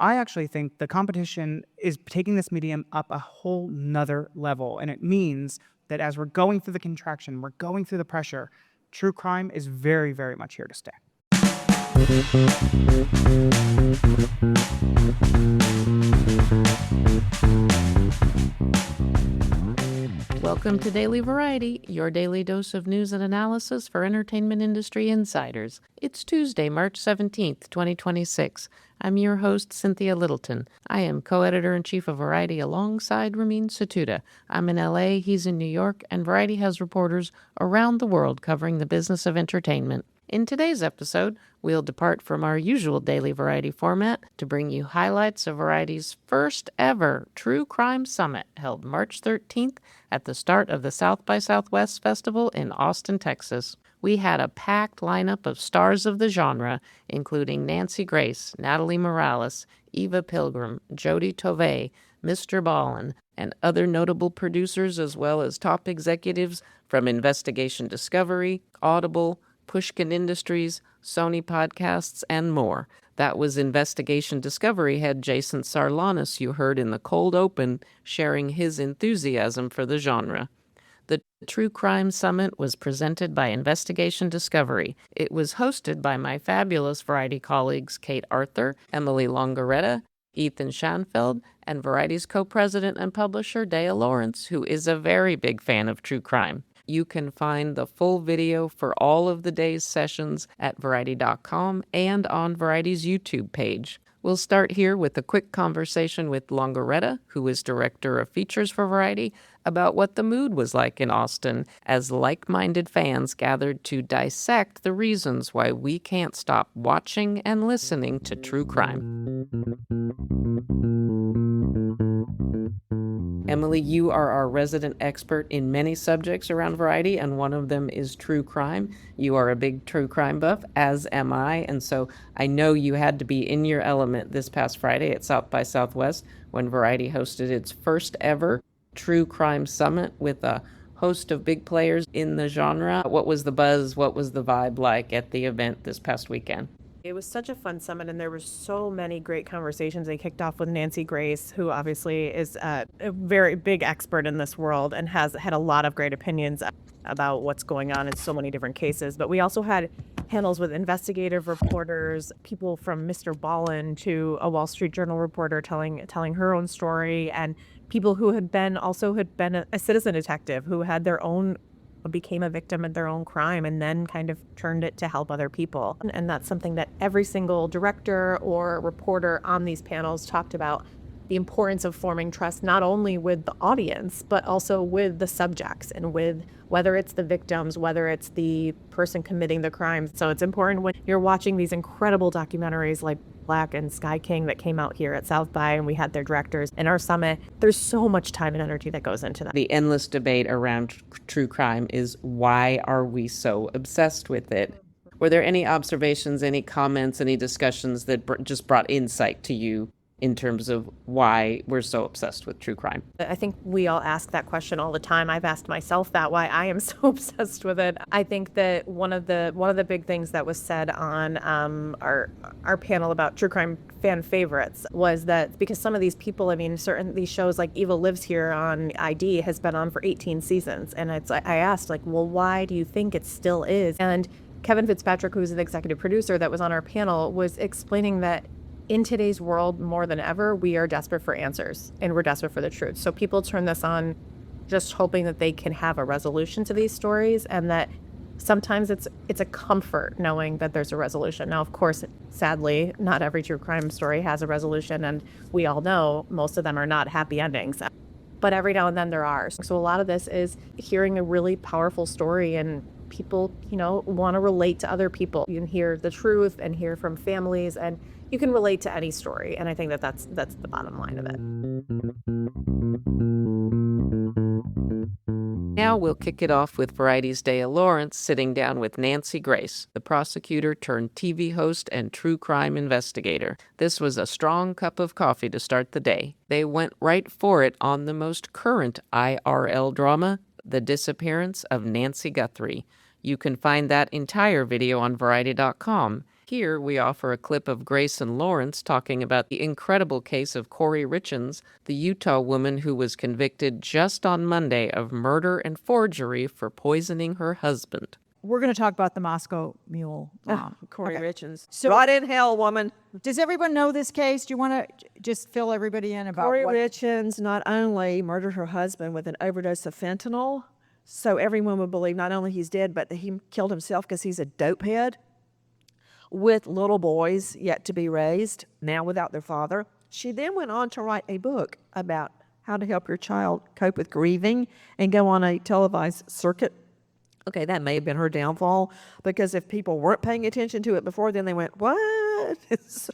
I actually think the competition is taking this medium up a whole nother level. And it means that as we're going through the contraction, we're going through the pressure, true crime is very, very much here to stay. Welcome to Daily Variety, your daily dose of news and analysis for entertainment industry insiders. It's Tuesday, March 17th, 2026. I'm your host, Cynthia Littleton. I am co-editor-in-chief of Variety alongside Ramin Satuda. I'm in LA, he's in New York, and Variety has reporters around the world covering the business of entertainment. In today's episode, we'll depart from our usual daily Variety format to bring you highlights of Variety's first ever True Crime Summit held March 13th at the start of the South by Southwest Festival in Austin, Texas. We had a packed lineup of stars of the genre, including Nancy Grace, Natalie Morales, Eva Pilgrim, Jody Tovey, Mr. Ballin, and other notable producers, as well as top executives from Investigation Discovery, Audible, Pushkin Industries, Sony Podcasts, and more. That was Investigation Discovery head Jason Sarlanis you heard in the cold open, sharing his enthusiasm for the genre. The True Crime Summit was presented by Investigation Discovery. It was hosted by my fabulous Variety colleagues Kate Arthur, Emily Longaretta, Ethan Schanfeld, and Variety's co-president and publisher Dea Lawrence, who is a very big fan of true crime. You can find the full video for all of the day's sessions at Variety.com and on Variety's YouTube page. We'll start here with a quick conversation with Longaretta, who is director of features for Variety, about what the mood was like in Austin as like-minded fans gathered to dissect the reasons why we can't stop watching and listening to true crime. Emily, you are our resident expert in many subjects around Variety, and one of them is true crime. You are a big true crime buff, as am I, and so I know you had to be in your element this past Friday at South by Southwest when Variety hosted its first ever True Crime Summit with a host of big players in the genre. What was the buzz? What was the vibe like at the event this past weekend? It was such a fun summit, and there were so many great conversations. They kicked off with Nancy Grace, who obviously is a very big expert in this world and has had a lot of great opinions about what's going on in so many different cases. But we also had panels with investigative reporters, people from Mr. Ballin to a Wall Street Journal reporter telling her own story, and people who had been a citizen detective who had became a victim of their own crime and then kind of turned it to help other people. And that's something that every single director or reporter on these panels talked about, the importance of forming trust not only with the audience, but also with the subjects and with whether it's the victims, whether it's the person committing the crime. So it's important when you're watching these incredible documentaries like Black and Sky King that came out here at South by, and we had their directors in our summit. There's so much time and energy that goes into that. The endless debate around true crime is, why are we so obsessed with it? Were there any observations, any comments, any discussions that just brought insight to you in terms of why we're so obsessed with true crime? I think we all ask that question all the time. I've asked myself that, why I am so obsessed with it. I think that one of the big things that was said on our panel about true crime fan favorites was that because some of these people, certain these shows like Evil Lives Here on ID has been on for 18 seasons, and I asked well, why do you think it still is? And Kevin Fitzpatrick, who's an executive producer that was on our panel, was explaining that in today's world, more than ever, we are desperate for answers and we're desperate for the truth. So people turn this on just hoping that they can have a resolution to these stories, and that sometimes it's a comfort knowing that there's a resolution. Now, of course, sadly, not every true crime story has a resolution, and we all know most of them are not happy endings. But every now and then there are. So a lot of this is hearing a really powerful story, and people, want to relate to other people. You can hear the truth and hear from families, and you can relate to any story. And I think that's the bottom line of it. Now we'll kick it off with Variety's Dea Lawrence sitting down with Nancy Grace, the prosecutor turned TV host and true crime investigator. This was a strong cup of coffee to start the day. They went right for it on the most current IRL drama, the disappearance of Nancy Guthrie. You can find that entire video on Variety.com. Here we offer a clip of Grace and Lawrence talking about the incredible case of Kouri Richins, the Utah woman who was convicted just on Monday of murder and forgery for poisoning her husband. We're going to talk about the Moscow Mule. Kouri Richins. So- Right in hell, woman. Does everyone know this case? Do you want to just fill everybody in about Kouri what? Richins not only murdered her husband with an overdose of fentanyl, so everyone would believe not only he's dead, but that he killed himself because he's a dope head with little boys yet to be raised, now without their father. She then went on to write a book about how to help your child cope with grieving and go on a televised circuit. Okay, that may have been her downfall, because if people weren't paying attention to it before, then they went, what? So,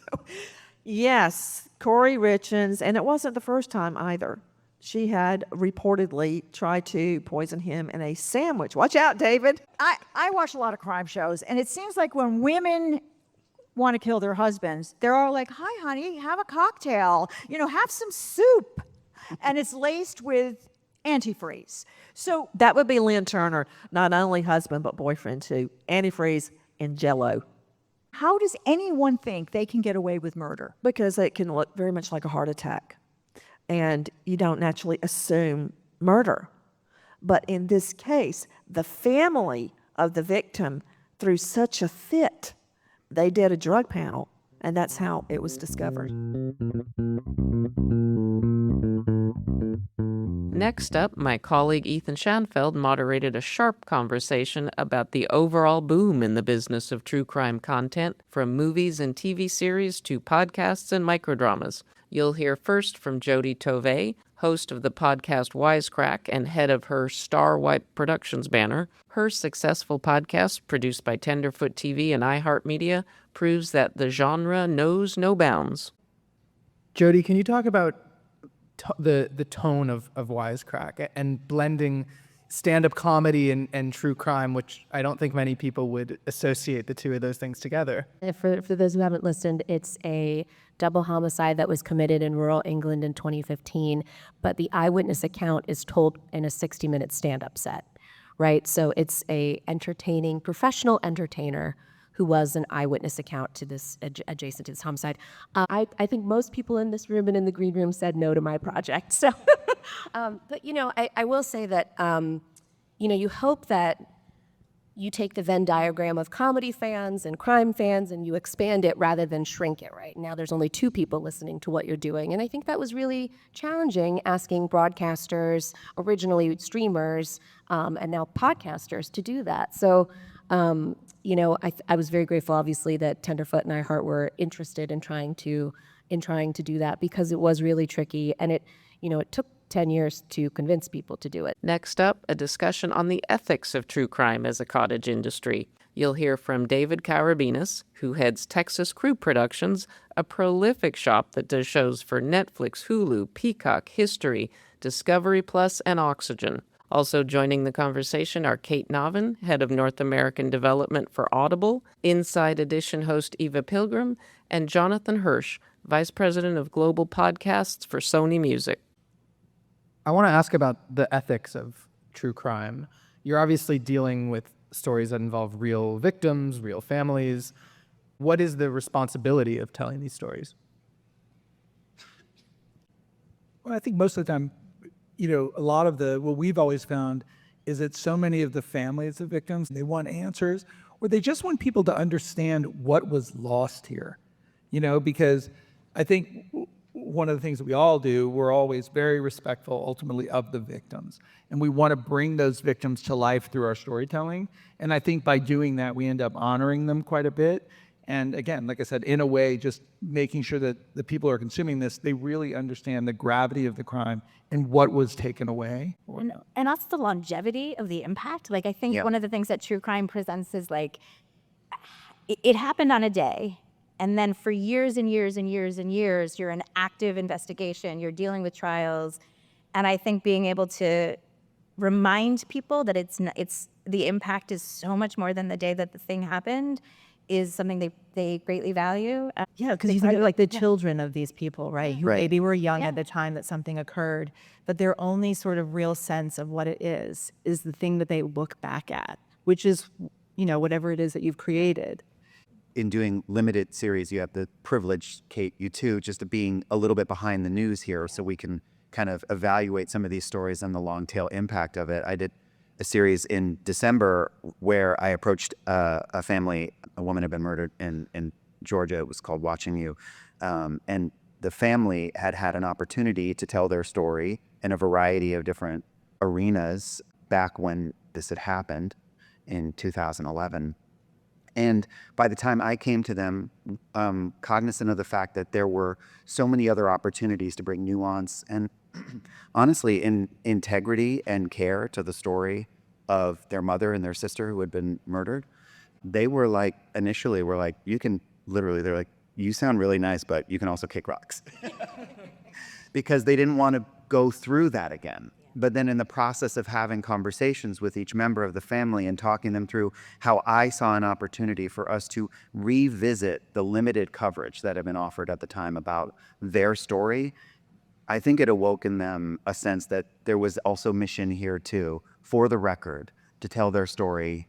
yes, Kouri Richins, and it wasn't the first time either. She had reportedly tried to poison him in a sandwich. Watch out, David. I watch a lot of crime shows, and it seems like when women want to kill their husbands, they're all like, hi, honey, have a cocktail, have some soup. And it's laced with antifreeze. So That would be Lynn Turner, not only husband, but boyfriend too. Antifreeze and Jell-O. how does anyone think they can get away with murder? Because it can look very much like a heart attack. And you don't naturally assume murder. But in this case, the family of the victim threw such a fit, they did a drug panel, and that's how it was discovered. Next up, my colleague Ethan Schanfeld moderated a sharp conversation about the overall boom in the business of true crime content, from movies and TV series to podcasts and microdramas. You'll hear first from Jody Tovey, host of the podcast Wisecrack and head of her Star Wipe Productions banner. Her successful podcast, produced by Tenderfoot TV and iHeartMedia, proves that the genre knows no bounds. Jody, can you talk about the tone of Wisecrack and blending stand-up comedy and true crime, which I don't think many people would associate the two of those things together? For those who haven't listened, it's a double homicide that was committed in rural England in 2015, but the eyewitness account is told in a 60-minute stand-up set, right? So it's a entertaining, professional entertainer who was an eyewitness account to this adjacent to this homicide. I think most people in this room and in the green room said no to my project. So, but I will say that you hope that you take the Venn diagram of comedy fans and crime fans and you expand it rather than shrink it, right? Now there's only 2 people listening to what you're doing. And I think that was really challenging, asking broadcasters, originally streamers, and now podcasters to do that. So, I was very grateful, obviously, that Tenderfoot and iHeart were interested in trying to do that, because it was really tricky, and it took 10 years to convince people to do it. Next up, a discussion on the ethics of true crime as a cottage industry. You'll hear from David Carabinas, who heads Texas Crew Productions, a prolific shop that does shows for Netflix, Hulu, Peacock, History, Discovery Plus, and Oxygen. Also joining the conversation are Kate Novin, head of North American Development for Audible, Inside Edition host Eva Pilgrim, and Jonathan Hirsch, vice president of global podcasts for Sony Music. I want to ask about the ethics of true crime. You're obviously dealing with stories that involve real victims, real families. What is the responsibility of telling these stories? Well, I think most of the time, a lot of what we've always found is that so many of the families of victims, they want answers, or they just want people to understand what was lost here, because I think one of the things that we all do, we're always very respectful ultimately of the victims, and we want to bring those victims to life through our storytelling. And I think by doing that, we end up honoring them quite a bit. And again, like I said, in a way, just making sure that the people who are consuming this, they really understand the gravity of the crime and what was taken away. And also the longevity of the impact. Like, I think one of the things that true crime presents is like, it happened on a day, and then for years and years and years and years, you're in active investigation, you're dealing with trials. And I think being able to remind people that the impact is so much more than the day that the thing happened is something they greatly value. Yeah, because you think of like the children of these people, right? Who maybe were young at the time that something occurred, but their only sort of real sense of what it is the thing that they look back at, which is, whatever it is that you've created. in doing limited series, you have the privilege, Kate, you too, just of being a little bit behind the news here so we can kind of evaluate some of these stories and the long tail impact of it. I did a series in December where I approached a family. A woman had been murdered in Georgia. It was called Watching You. And the family had had an opportunity to tell their story in a variety of different arenas back when this had happened in 2011. And by the time I came to them, cognizant of the fact that there were so many other opportunities to bring nuance and honestly, in integrity and care to the story of their mother and their sister who had been murdered, they were like, initially were like, you can literally, they're like, you sound really nice, but you can also kick rocks. Because they didn't want to go through that again. But then in the process of having conversations with each member of the family and talking them through how I saw an opportunity for us to revisit the limited coverage that had been offered at the time about their story, I think it awoke in them a sense that there was also mission here too, for the record, to tell their story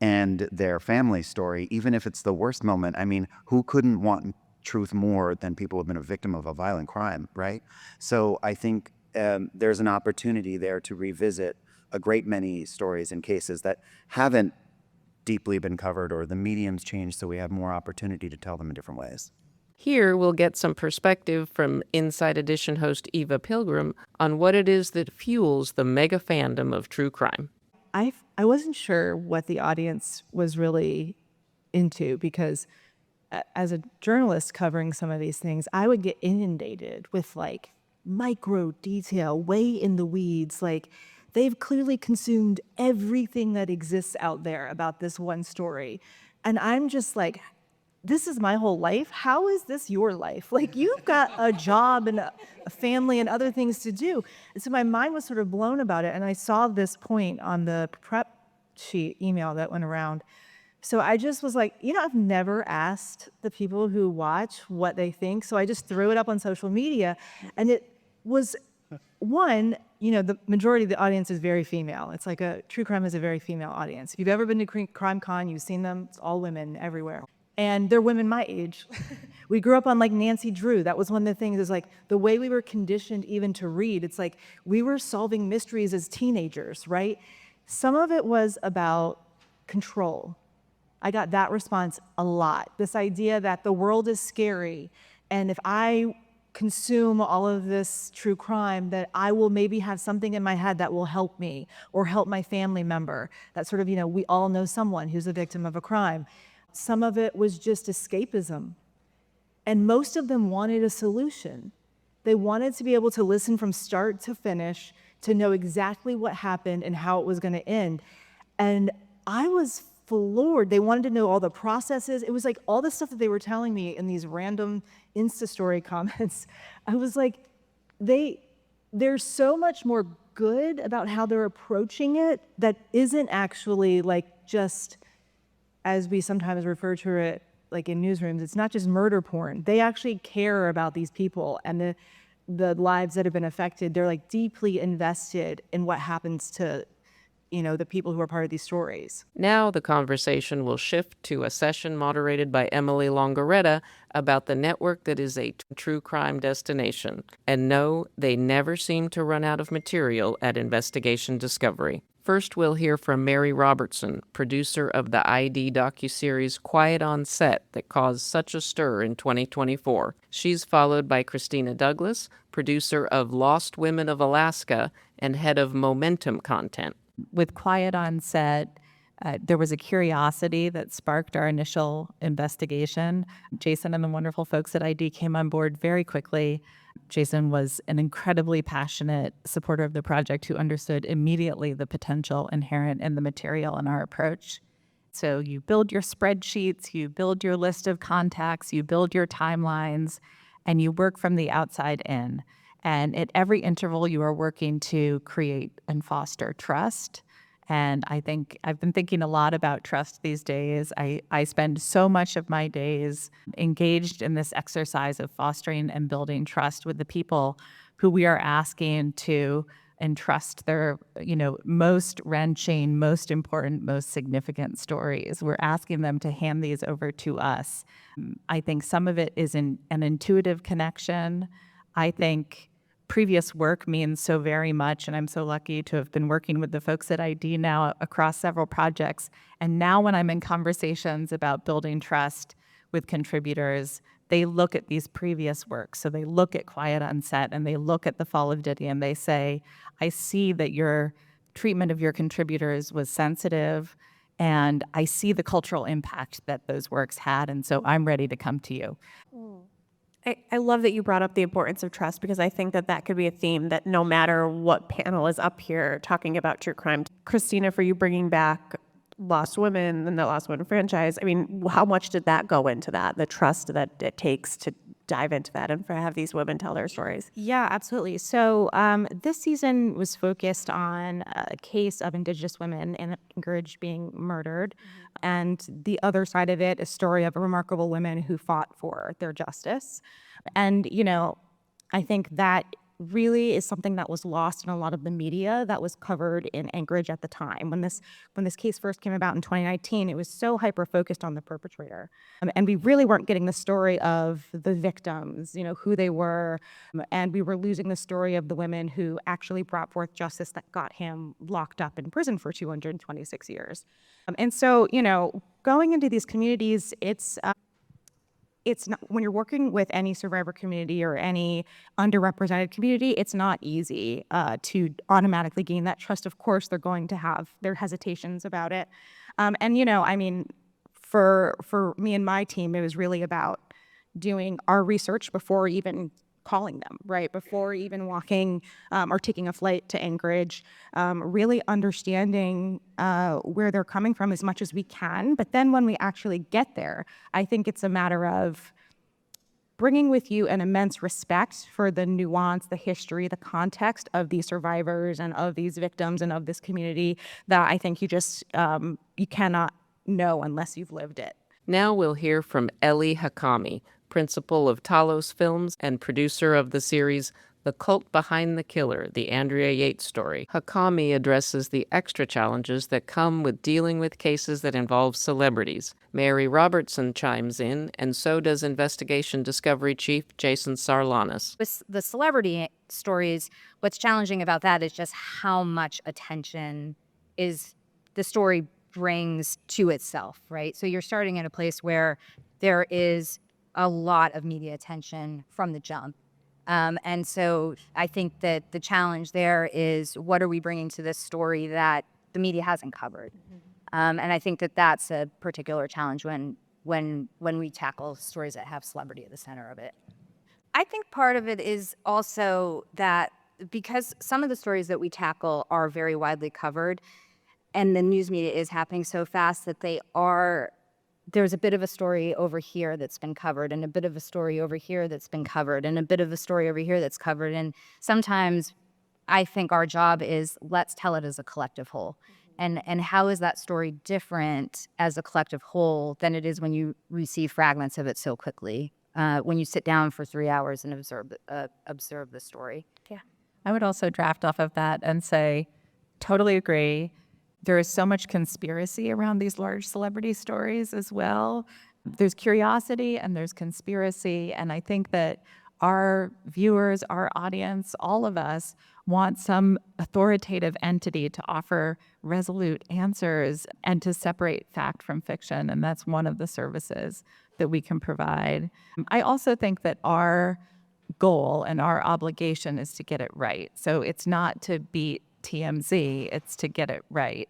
and their family's story, even if it's the worst moment. I mean, who couldn't want truth more than people who have been a victim of a violent crime, right? So I think there's an opportunity there to revisit a great many stories and cases that haven't deeply been covered, or the medium's changed, so we have more opportunity to tell them in different ways. Here we'll get some perspective from Inside Edition host Eva Pilgrim on what it is that fuels the mega fandom of true crime. I wasn't sure what the audience was really into, because as a journalist covering some of these things, I would get inundated with like micro detail, way in the weeds. Like, they've clearly consumed everything that exists out there about this one story. And I'm just like, this is my whole life. How is this your life? Like, you've got a job and a family and other things to do. And so my mind was sort of blown about it. And I saw this point on the prep sheet email that went around. So I just was like, I've never asked the people who watch what they think. So I just threw it up on social media. And it was one, the majority of the audience is very female. It's like true crime is a very female audience. If you've ever been to Crime Con, you've seen them. It's all women everywhere. And they're women my age. We grew up on like Nancy Drew. That was one of the things, is like the way we were conditioned even to read. It's like we were solving mysteries as teenagers, right? Some of it was about control. I got that response a lot. This idea that the world is scary, and if I consume all of this true crime, that I will maybe have something in my head that will help me or help my family member. That sort of, we all know someone who's a victim of a crime. Some of it was just escapism. And most of them wanted a solution. They wanted to be able to listen from start to finish, to know exactly what happened and how it was going to end. And I was floored. They wanted to know all the processes. It was like all the stuff that they were telling me in these random Insta story comments. I was like, there's so much more good about how they're approaching it that isn't actually like just, as we sometimes refer to it like in newsrooms, it's not just murder porn. They actually care about these people and the lives that have been affected. They're like deeply invested in what happens to the people who are part of these stories. Now the conversation will shift to a session moderated by Emily Longaretta about the network that is a true crime destination. And no, they never seem to run out of material at Investigation Discovery. First, we'll hear from Mary Robertson, producer of the ID docuseries Quiet on Set that caused such a stir in 2024. She's followed by Christina Douglas, producer of Lost Women of Alaska and head of Momentum Content. With Quiet on Set, there was a curiosity that sparked our initial investigation. Jason and the wonderful folks at ID came on board very quickly. Jason was an incredibly passionate supporter of the project who understood immediately the potential inherent in the material and our approach. So you build your spreadsheets, you build your list of contacts, you build your timelines, and you work from the outside in. And at every interval, you are working to create and foster trust. And I think I've been thinking a lot about trust these days. I spend so much of my days engaged in this exercise of fostering and building trust with the people who we are asking to entrust their, most wrenching, most important, most significant stories. We're asking them to hand these over to us. I think some of it is an intuitive connection. I think previous work means so very much, and I'm so lucky to have been working with the folks at ID now across several projects. And now when I'm in conversations about building trust with contributors, they look at these previous works. So they look at Quiet on Set and they look at The Fall of Diddy and they say, I see that your treatment of your contributors was sensitive and I see the cultural impact that those works had, and so I'm ready to come to you. I love that you brought up the importance of trust, because I think that could be a theme that no matter what panel is up here talking about true crime. Christina, for you bringing back Lost Women and the Lost Women franchise, I mean, how much did that go into that, the trust that it takes to dive into that and have these women tell their stories? Yeah, absolutely. So this season was focused on a case of Indigenous women in Anchorage being murdered. And the other side of it, a story of remarkable women who fought for their justice. And, I think that really is something that was lost in a lot of the media that was covered in Anchorage at the time. When this case first came about in 2019, it was so hyper-focused on the perpetrator. And we really weren't getting the story of the victims, who they were. And we were losing the story of the women who actually brought forth justice that got him locked up in prison for 226 years. And so, going into these communities, it's not, when you're working with any survivor community or any underrepresented community, it's not easy to automatically gain that trust. Of course, they're going to have their hesitations about it. For me and my team, it was really about doing our research before even calling them, right? Before even walking or taking a flight to Anchorage, really understanding where they're coming from as much as we can. But then when we actually get there, I think it's a matter of bringing with you an immense respect for the nuance, the history, the context of these survivors and of these victims and of this community that I think you just, you cannot know unless you've lived it. Now we'll hear from Ellie Hakami, principal of Talos Films and producer of the series The Cult Behind the Killer, the Andrea Yates story. Hakami addresses the extra challenges that come with dealing with cases that involve celebrities. Mary Robertson chimes in, and so does Investigation Discovery Chief Jason Sarlanis. With the celebrity stories, what's challenging about that is just how much attention is the story brings to itself, right? So you're starting in a place where there is a lot of media attention from the jump. And so I think that the challenge there is, what are we bringing to this story that the media hasn't covered? And I think that that's a particular challenge when we tackle stories that have celebrity at the center of it. I think part of it is also that because some of the stories that we tackle are very widely covered, and the news media is happening so fast that there's a bit of a story over here that's been covered, and a bit of a story over here that's been covered, and a bit of a story over here that's covered. And sometimes I think our job is, let's tell it as a collective whole. And how is that story different as a collective whole than it is when you receive fragments of it so quickly, when you sit down for 3 hours and observe the story? Yeah. I would also draft off of that and say, totally agree. There is so much conspiracy around these large celebrity stories as well. There's curiosity and there's conspiracy. And I think that our viewers, our audience, all of us want some authoritative entity to offer resolute answers and to separate fact from fiction. And that's one of the services that we can provide. I also think that our goal and our obligation is to get it right. So it's not to beat TMZ, it's to get it right.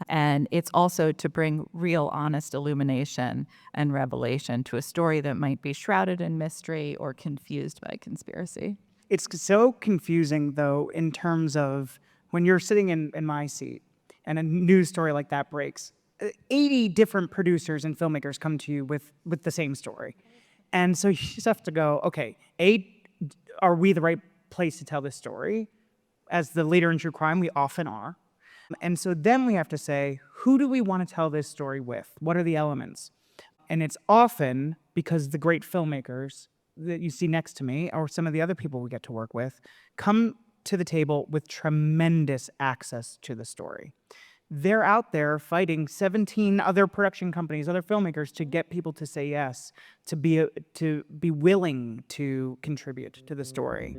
And it's also to bring real, honest illumination and revelation to a story that might be shrouded in mystery or confused by conspiracy. It's so confusing, though, in terms of when you're sitting in my seat and a news story like that breaks, 80 different producers and filmmakers come to you with the same story. And so you just have to go, okay, are we the right place to tell this story? As the leader in true crime, we often are. And so then we have to say, who do we want to tell this story with? What are the elements? And it's often because the great filmmakers that you see next to me, or some of the other people we get to work with, come to the table with tremendous access to the story. They're out there fighting 17 other production companies, other filmmakers, to get people to say yes, to be willing to contribute to the story.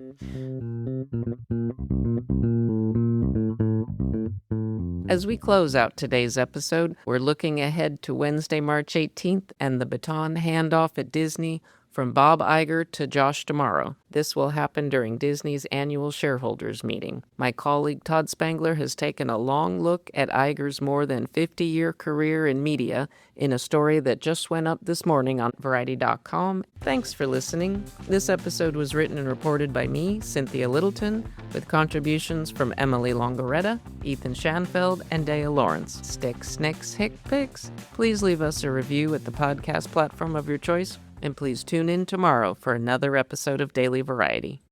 As we close out today's episode, we're looking ahead to Wednesday, March 18th and the baton handoff at Disney from Bob Iger to Josh D'Amaro. This will happen during Disney's annual shareholders meeting. My colleague Todd Spangler has taken a long look at Iger's more than 50-year career in media in a story that just went up this morning on Variety.com. Thanks for listening. This episode was written and reported by me, Cynthia Littleton, with contributions from Emily Longaretta, Ethan Schanfeld, and Dea Lawrence. Sticks, snicks, hick picks. Please leave us a review at the podcast platform of your choice. And please tune in tomorrow for another episode of Daily Variety.